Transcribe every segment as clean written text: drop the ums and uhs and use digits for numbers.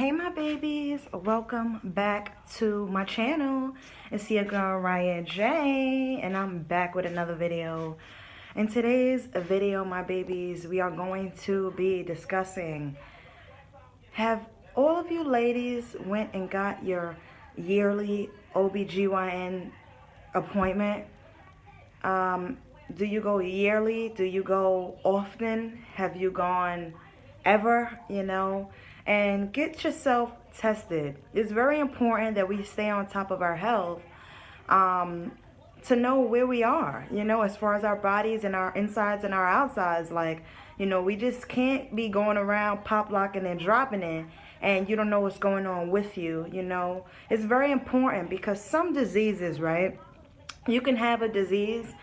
Hey my babies, welcome back to my channel. It's your girl Riah J, and I'm back with another video. In today's video, my babies, we are going to be discussing, have all of you ladies went and got your yearly OBGYN appointment? Do you go yearly? Do you go often? Have you gone ever? And get yourself tested. It's very important that we stay on top of our health, to know where we are, as far as our bodies and our insides and our outsides. We just can't be going around pop locking and dropping it and you don't know what's going on with you. It's very important because some diseases, right? You can have a disease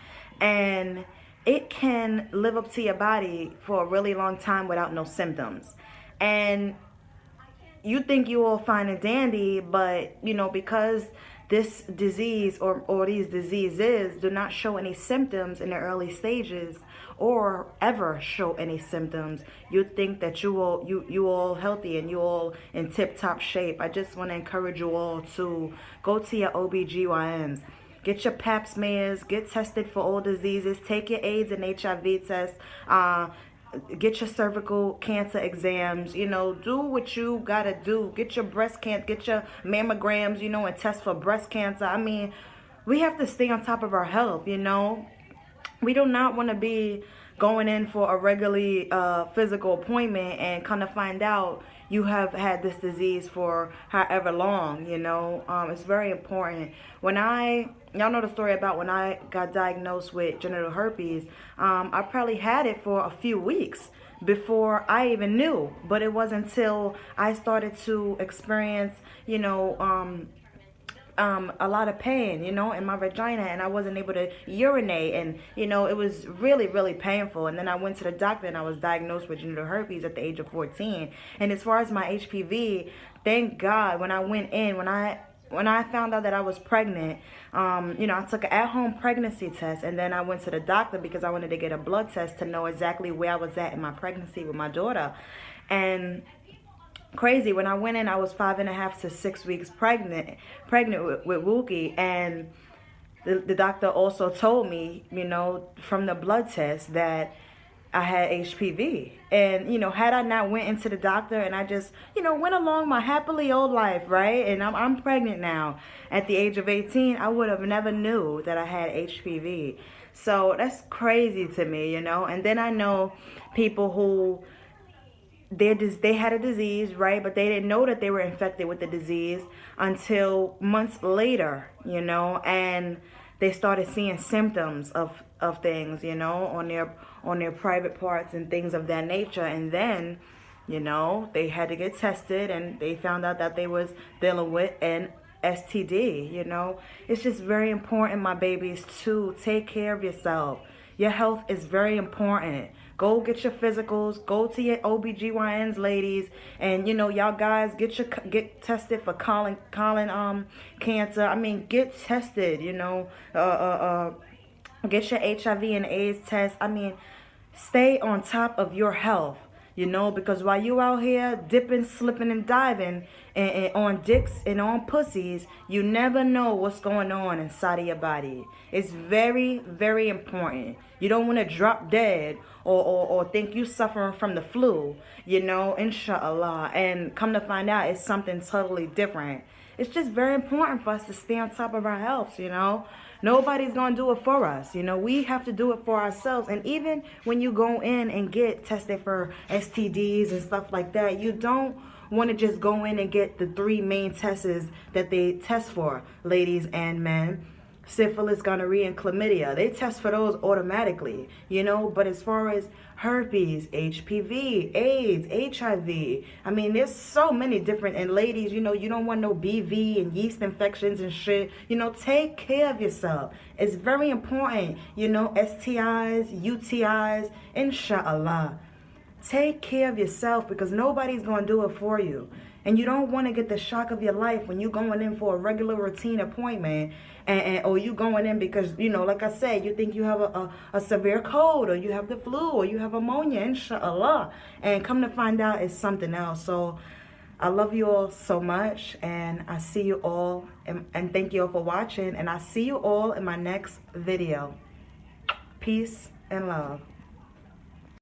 and it can live up to your body for a really long time without no symptoms. And you think you all fine and dandy, but because this disease or these diseases do not show any symptoms in the early stages or ever show any symptoms, you think that you all healthy and you all in tip-top shape. I just want to encourage you all to go to your OBGYNs. Get your pap smears, get tested for all diseases, take your AIDS and HIV test, get your cervical cancer exams, do what you gotta do. Get your breast cancer, get your mammograms, and test for breast cancer. I mean, we have to stay on top of our health, We do not want to be going in for a regularly physical appointment and kind of find out you have had this disease for however long, It's very important. Y'all know the story about when I got diagnosed with genital herpes. I probably had it for a few weeks before I even knew. But it wasn't until I started to experience, a lot of pain, in my vagina, and I wasn't able to urinate, and it was really, really painful. And then I went to the doctor and I was diagnosed with genital herpes at the age of 14. And as far as my HPV, thank God, when I went in, when I found out that I was pregnant, I took an at-home pregnancy test, and then I went to the doctor because I wanted to get a blood test to know exactly where I was at in my pregnancy with my daughter. And crazy, when I went in, I was 5.5 to 6 weeks pregnant with Wookie, and the doctor also told me, from the blood test that I had HPV. And had I not went into the doctor and I just went along my happily old life, right, and I'm pregnant now at the age of 18, I would have never knew that I had HPV. So that's crazy to me, And then I know people who they had a disease, right? But they didn't know that they were infected with the disease until months later, and they started seeing symptoms of things, on their private parts and things of that nature. And then, they had to get tested and they found out that they was dealing with an STD, It's just very important, my babies, to take care of yourself. Your health is very important. Go get your physicals. Go to your OBGYNs, ladies. And, y'all guys, get tested for colon cancer. I mean, get tested, get your HIV and AIDS test. I mean, stay on top of your health. Because while you out here dipping, slipping, and diving and on dicks and on pussies, you never know what's going on inside of your body. It's very, very important. You don't want to drop dead or think you suffering from the flu, inshallah, and come to find out it's something totally different. It's just very important for us to stay on top of our health, Nobody's going to do it for us. We have to do it for ourselves. And even when you go in and get tested for STDs and stuff like that, you don't want to just go in and get the 3 main tests that they test for, ladies and men. Syphilis, gonorrhea, and chlamydia. They test for those automatically, But as far as herpes, HPV, AIDS, HIV, I mean, there's so many different. And ladies, you don't want no BV and yeast infections and shit. Take care of yourself. It's very important. STIs, UTIs, inshallah. Take care of yourself because nobody's going to do it for you. And you don't want to get the shock of your life when you're going in for a regular routine appointment or you going in because, like I said, you think you have a severe cold or you have the flu or you have pneumonia, inshallah. And come to find out it's something else. So I love you all so much, and I see you all, and thank you all for watching, and I see you all in my next video. Peace and love.